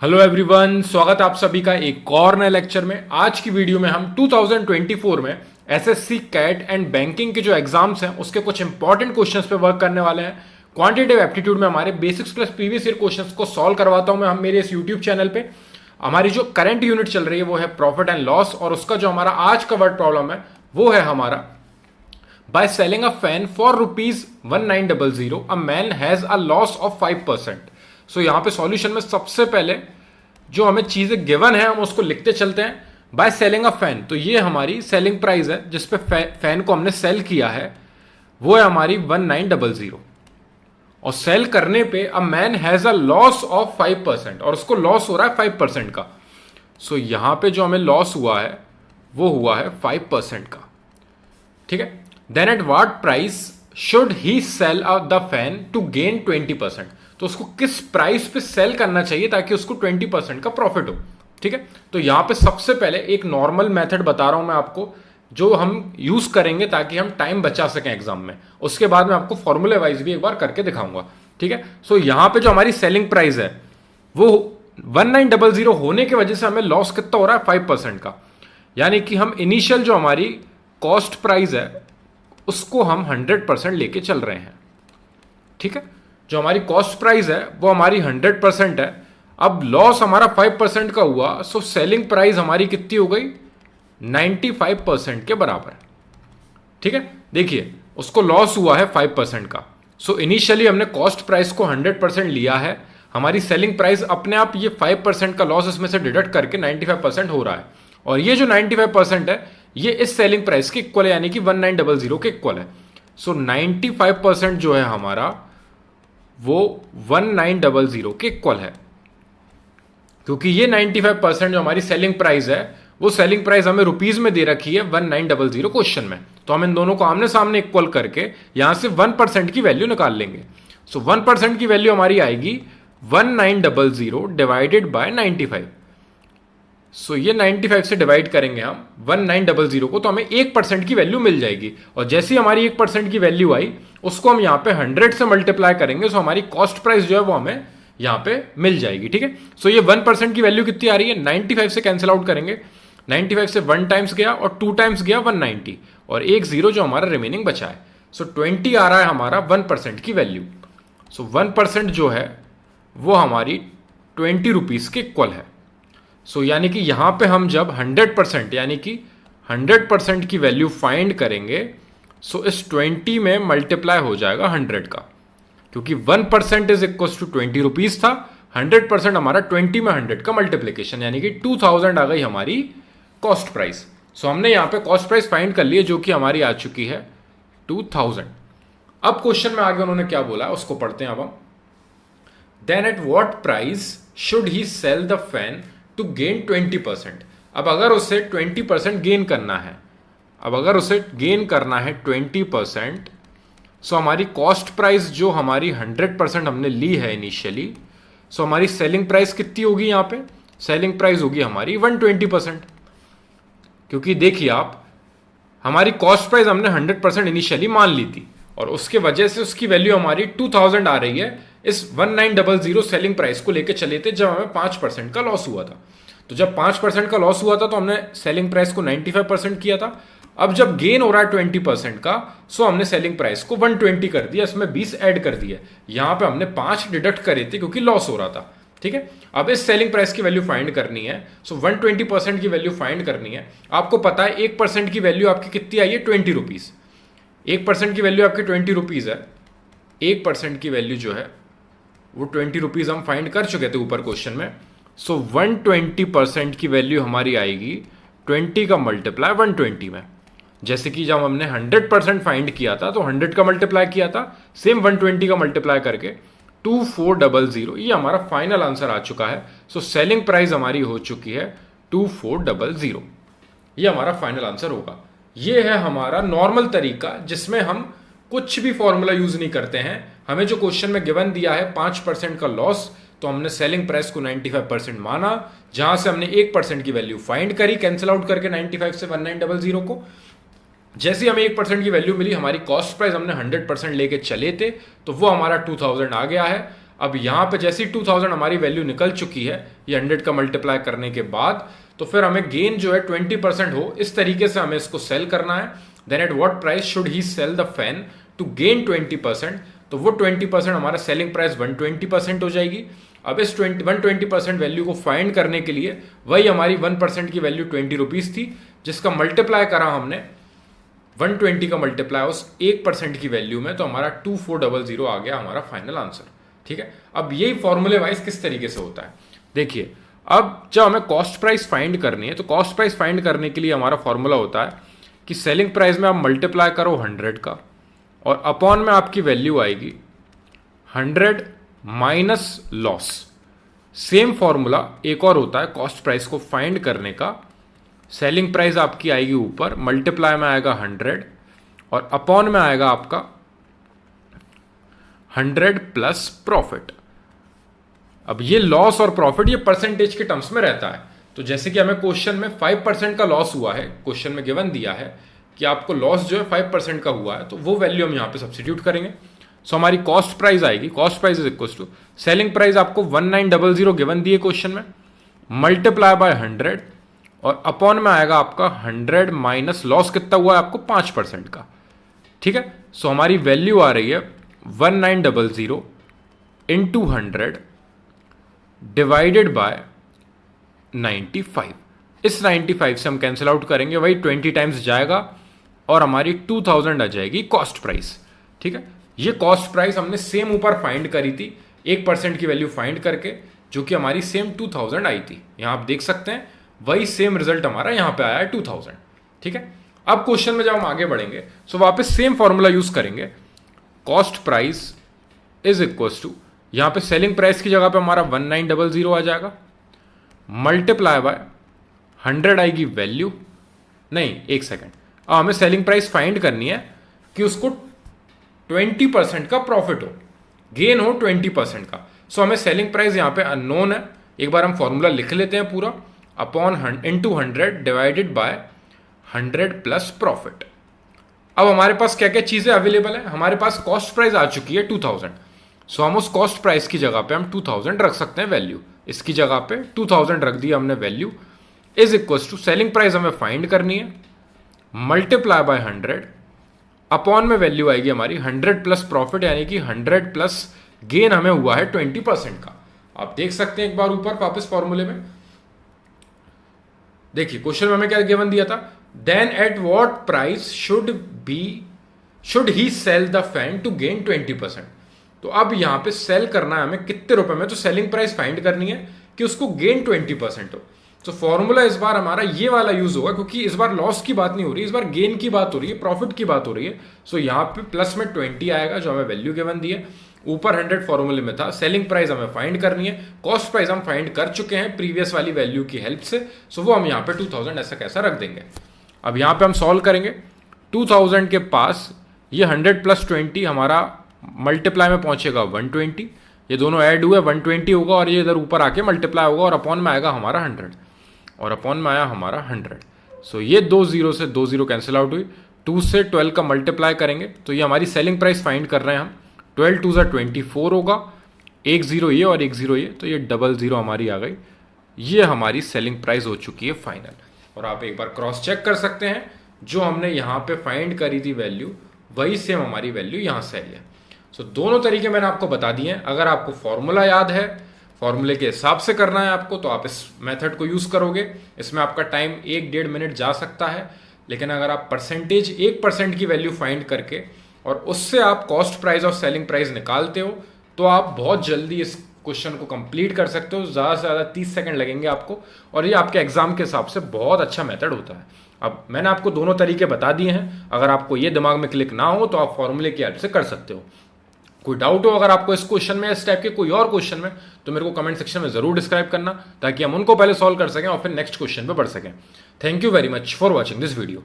Hello everyone, स्वागत है आप सभी का एक और नए लेक्चर में। आज की वीडियो में हम 2024 में एसएससी कैट एंड बैंकिंग के जो एग्जाम्स हैं उसके कुछ इंपॉर्टेंट क्वेश्चंस पे वर्क करने वाले हैं। क्वांटिटेटिव एप्टीट्यूड में हमारे basics plus previous year questions को सॉल्व करवाता हूं मैं हम मेरे इस यूट्यूब चैनल पे। हमारी जो करंट यूनिट चल रही है वो है प्रॉफिट एंड लॉस, और उसका जो हमारा आज का वर्ड प्रॉब्लम है वो है हमारा by selling a fan for ₹1900 a man has a loss of 5%। सो यहां पे सॉल्यूशन में सबसे पहले जो हमें चीजें गिवन है हम उसको लिखते चलते हैं। बाय सेलिंग अ फैन, तो ये हमारी सेलिंग प्राइस है जिसपे फैन को हमने सेल किया है, वो है हमारी 1900, और सेल करने पे a man has a loss of 5%, और उसको लॉस हो रहा है 5% का। सो यहां पे जो हमें लॉस हुआ है वो हुआ है 5% का। ठीक है, then at what price should he sell the fan to gain 20%। तो उसको किस प्राइस पे सेल करना चाहिए ताकि उसको 20% का प्रॉफिट हो। ठीक है, तो यहां पे सबसे पहले एक नॉर्मल मेथड बता रहा हूं मैं आपको जो हम यूज करेंगे ताकि हम टाइम बचा सकें एग्जाम में। उसके बाद मैं आपको फॉर्मूले वाइज भी एक बार करके दिखाऊंगा। ठीक है, सो यहां पे जो हमारी सेलिंग प्राइस है वो 1900 होने की वजह से हमें लॉस कितना हो रहा है 5% का, यानी कि हम इनिशियल जो हमारी कॉस्ट प्राइस है उसको हम 100% लेके चल रहे हैं। ठीक है, जो हमारी कॉस्ट प्राइस है वो हमारी 100% है। अब लॉस हमारा 5% का हुआ, सो सेलिंग प्राइस हमारी कितनी हो गई 95% के बराबर। ठीक है, देखिए उसको लॉस हुआ है 5% का। सो इनिशियली हमने कॉस्ट प्राइस को 100% लिया है, हमारी सेलिंग प्राइस अपने आप ये 5% का लॉस इसमें से डिडक्ट करके 95% हो रहा है, और ये जो 95% है ये इस सेलिंग प्राइस के इक्वल है, यानी कि 1900 के इक्वल है। सो 95% जो है हमारा वो 1900 के इक्वल है, क्योंकि ये 95% जो हमारी सेलिंग प्राइस है वो सेलिंग प्राइस हमें रुपीज में दे रखी है 1900 क्वेश्चन में। तो हम इन दोनों को आमने सामने इक्वल करके यहां से 1% की वैल्यू निकाल लेंगे। सो 1% की वैल्यू हमारी आएगी 1900 डिवाइडेड बाय 95। सो ये 95 से डिवाइड करेंगे हम 1900 को, तो हमें 1% की वैल्यू मिल जाएगी, और जैसी हमारी 1% की वैल्यू आई उसको हम यहां पे 100 से मल्टीप्लाई करेंगे, सो हमारी कॉस्ट प्राइस जो है वो हमें यहां पे मिल जाएगी। ठीक है, सो ये 1% की वैल्यू कितनी आ रही है 95 से कैंसिल आउट करेंगे। 95 से 1 टाइम्स गया और 2 टाइम्स गया 190, और एक जीरो जो हमारा रिमेनिंग बचा है। सो 20 आ रहा है हमारा 1% की वैल्यू। सो 1% जो है वो हमारी 20 रुपीज के इक्वल है। सो यानी कि यहां पे हम जब 100% यानी कि 100% की वैल्यू फाइंड करेंगे, सो इस 20 में मल्टीप्लाई हो जाएगा 100 का, क्योंकि 1% इज इक्वल टू 20 रुपीज था। 100% हमारा 20 में 100 का मल्टीप्लीकेशन, यानी कि 2000 आ गई हमारी कॉस्ट प्राइस। सो हमने यहां पे कॉस्ट प्राइस फाइंड कर ली है जो कि हमारी आ चुकी है 2000। अब क्वेश्चन में आगे उन्होंने क्या बोला है उसको पढ़ते हैं अब हम। Then at what price should he sell the fan to gain 20%। अब अगर उसे 20% गेन करना है, अब अगर उसे गेन करना है 20%, सो हमारी कॉस्ट प्राइस जो हमारी 100% हमने ली है इनिशियली, सो हमारी सेलिंग प्राइस कितनी होगी यहां पे, सेलिंग प्राइस होगी हमारी 120%। क्योंकि देखिए आप, हमारी कॉस्ट प्राइस हमने 100% इनिशियली मान ली थी, और उसके वजह से उसकी वैल्यू हमारी 2000 आ रही है इस 1900 सेलिंग प्राइस को लेके चले थे जब हमें 5% का लॉस हुआ था। तो जब 5% का लॉस हुआ था तो हमने सेलिंग प्राइस को 95% किया था। अब जब गेन हो रहा है 20% का, सो हमने सेलिंग प्राइस को 120 कर दिया, इसमें 20 ऐड कर दिया। यहां पे हमने 5 डिडक्ट करे थे क्योंकि लॉस हो रहा था। ठीक है, अब इस सेलिंग प्राइस की वैल्यू फाइंड करनी है, सो 120% की वैल्यू फाइंड करनी है। आपको पता है 1% की वैल्यू आपकी कितनी आई है 20 रुपीज। 1% की वैल्यू आपकी 20 रुपीज है। 1% की वैल्यू जो है वो 20 रुपीज हम फाइंड कर चुके थे ऊपर क्वेश्चन में। सो 120% की वैल्यू हमारी आएगी 20 का मल्टीप्लाई 120 में। जैसे कि जब हमने 100% फाइंड किया था तो 100 का मल्टीप्लाई किया था, सेम 120 का मल्टीप्लाई करके 2400, ये हमारा फाइनल आंसर आ चुका है। सो सेलिंग प्राइस हमारी हो चुकी है 2400, ये हमारा फाइनल आंसर होगा। ये है हमारा नॉर्मल तरीका जिसमें हम कुछ भी फॉर्मूला यूज नहीं करते हैं। हमें जो क्वेश्चन में गिवन दिया है 5% का लॉस, तो हमने सेलिंग प्राइस को 95% माना, जहां से हमने 1% की वैल्यू फाइंड करी कैंसिल आउट करके 95 से 1900 को। जैसे हमें 1% की वैल्यू मिली, हमारी कॉस्ट प्राइस हमने 100% लेके चले थे, तो वो हमारा 2000 आ गया है। अब यहाँ पे जैसी 2000 हमारी वैल्यू निकल चुकी है ये 100 का मल्टीप्लाई करने के बाद, तो फिर हमें गेन जो है 20% हो, इस तरीके से हमें इसको सेल करना है। Then at what price should he sell the fan to gain 20%, तो वो 20% हमारा सेलिंग प्राइस 120% हो जाएगी। अब इस 120% वैल्यू को फाइंड करने के लिए वही हमारी 1% की वैल्यू 20 रुपीज थी, जिसका मल्टीप्लाई करा हमने 120 का मल्टीप्लाई उस 1% की वैल्यू में, तो हमारा 2400 आ गया हमारा फाइनल आंसर। ठीक है, अब यही फॉर्मूले वाइज किस तरीके से होता है देखिए। अब जब हमें कॉस्ट प्राइस फाइंड करनी है, तो कॉस्ट प्राइस फाइंड करने के लिए हमारा फॉर्मूला होता है कि सेलिंग प्राइस में आप मल्टीप्लाई करो 100 का, और अपॉन में आपकी वैल्यू आएगी 100 माइनस लॉस। सेम फॉर्मूला एक और होता है कॉस्ट प्राइस को फाइंड करने का। सेलिंग प्राइस आपकी आएगी ऊपर, मल्टीप्लाई में आएगा 100 और अपॉन में आएगा आपका 100 प्लस प्रॉफिट। अब ये लॉस और प्रॉफिट ये परसेंटेज के टर्म्स में रहता है। तो जैसे कि हमें क्वेश्चन में 5% का लॉस हुआ है, क्वेश्चन में गिवन दिया है कि आपको लॉस जो है 5% का हुआ है, तो वो वैल्यू हम यहां पे सब्स्टिट्यूट करेंगे। सो हमारी कॉस्ट प्राइस आएगी, cost price is equal to selling price आपको 1900 गिवन दिए क्वेश्चन में, मल्टीप्लाई बाय 100 और अपॉन में आएगा आपका 100 माइनस लॉस कितना हुआ है आपको 5% का। ठीक है, सो हमारी वैल्यू आ रही है 1900 इंटू 100 डिवाइडेड बाय 95। इस 95 से हम कैंसिल आउट करेंगे, वही 20 टाइम्स जाएगा और हमारी 2000 आ जाएगी कॉस्ट प्राइस। ठीक है, ये कॉस्ट प्राइस हमने सेम ऊपर फाइंड करी थी 1% की वैल्यू फाइंड करके, जो कि हमारी सेम 2000 आई थी। यहां आप देख सकते हैं वही सेम रिजल्ट हमारा यहां पे आया है 2000। ठीक है, अब क्वेश्चन में जब हम आगे बढ़ेंगे सो वापस सेम फॉर्मूला यूज करेंगे। Cost price is equal to, यहां पे सेलिंग प्राइस की जगह पे हमारा 1900 आ जाएगा, मल्टीप्लाई बाय 100 आएगी वैल्यू, नहीं एक सेकेंड, अब हमें सेलिंग प्राइस फाइंड करनी है कि उसको 20% का प्रॉफिट हो, गेन हो 20% का। सो हमें सेलिंग प्राइस यहां पे अननोन है, एक बार हम फॉर्मूला लिख लेते हैं पूरा, upon into 100 divided by 100 plus profit. अब हमारे पास क्या क्या चीजें अवेलेबल है, हमारे पास कॉस्ट प्राइस आ चुकी है 2000। सो हम उस कॉस्ट प्राइस की जगह पे हम 2000 रख सकते हैं वैल्यू, इसकी जगह पे 2000 रख दिया हमने value, is equal to selling price हमें फाइंड करनी है, मल्टीप्लाई बाय 100 अपॉन में वैल्यू आएगी हमारी 100 प्लस प्रॉफिट, यानी कि 100 प्लस गेन हमें हुआ है 20% का। आप देख सकते हैं एक बार ऊपर वापस फॉर्मूले में देखिए, क्वेश्चन में हमें क्या गिवन दिया था, then at what price should he sell the fan to gain 20%। तो अब यहां पे सेल करना है हमें कितने रुपए में, तो सेलिंग प्राइस फाइंड करनी है कि उसको गेन 20% हो। तो फॉर्मूला इस बार हमारा ये वाला यूज होगा, क्योंकि इस बार लॉस की बात नहीं हो रही, इस बार गेन की बात हो रही है, प्रॉफिट की बात हो रही है। सो यहां पे प्लस में 20 आएगा जो हमें वैल्यू गिवन दी है, ऊपर 100 फॉर्मूले में था, सेलिंग प्राइस हमें फाइंड करनी है, कॉस्ट प्राइस हम फाइंड कर चुके हैं प्रीवियस वाली वैल्यू की हेल्प से। सो वो हम यहाँ पे 2000 ऐसा कैसा रख देंगे। अब यहाँ पे हम सॉल्व करेंगे, 2000 के पास ये 100 प्लस 20 हमारा मल्टीप्लाई में पहुंचेगा 120, ये दोनों ऐड हुए 120 होगा और ये इधर ऊपर आके मल्टीप्लाई होगा और अपॉन में आएगा हमारा 100 और अपॉन में आया हमारा 100। सो ये 2 0 से 2 0 कैंसिल आउट हुई, 2 से 12 का मल्टीप्लाई करेंगे तो ये हमारी सेलिंग प्राइस फाइंड कर रहे हैं हम, 12 2 24 होगा, 1 0 ये और 1 0 ये, तो ये 00 हमारी आ गई। ये हमारी सेलिंग प्राइस हो चुकी है फाइनल। और आप एक बार क्रॉस चेक कर सकते हैं, जो हमने यहाँ पे फाइंड करी थी वैल्यू वही सेम हमारी वैल्यू यहाँ से आई है। सो दोनों तरीके मैंने आपको बता दिए हैं। अगर आपको फॉर्मूला याद है, फॉर्मूले के हिसाब से करना है आपको, तो आप इस मेथड को यूज करोगे, इसमें आपका टाइम 1-1.5 मिनट जा सकता है। लेकिन अगर आप परसेंटेज 1% की वैल्यू फाइंड करके और उससे आप कॉस्ट प्राइस और सेलिंग प्राइस निकालते हो, तो आप बहुत जल्दी इस क्वेश्चन को कंप्लीट कर सकते हो। ज़्यादा से ज़्यादा 30 सेकंड लगेंगे आपको, और ये आपके एग्जाम के हिसाब से बहुत अच्छा मेथड होता है। अब मैंने आपको दोनों तरीके बता दिए हैं, अगर आपको ये दिमाग में क्लिक ना हो तो आप फॉर्मूले की हेल्प से कर सकते हो। कोई डाउट हो अगर आपको इस क्वेश्चन में, इस टाइप के कोई और क्वेश्चन में, तो मेरे को कमेंट सेक्शन में जरूर डिस्क्राइब करना, ताकि हम उनको पहले सॉल्व कर सकें और फिर नेक्स्ट क्वेश्चन पे बढ़ सकें। Thank you very much for watching this video.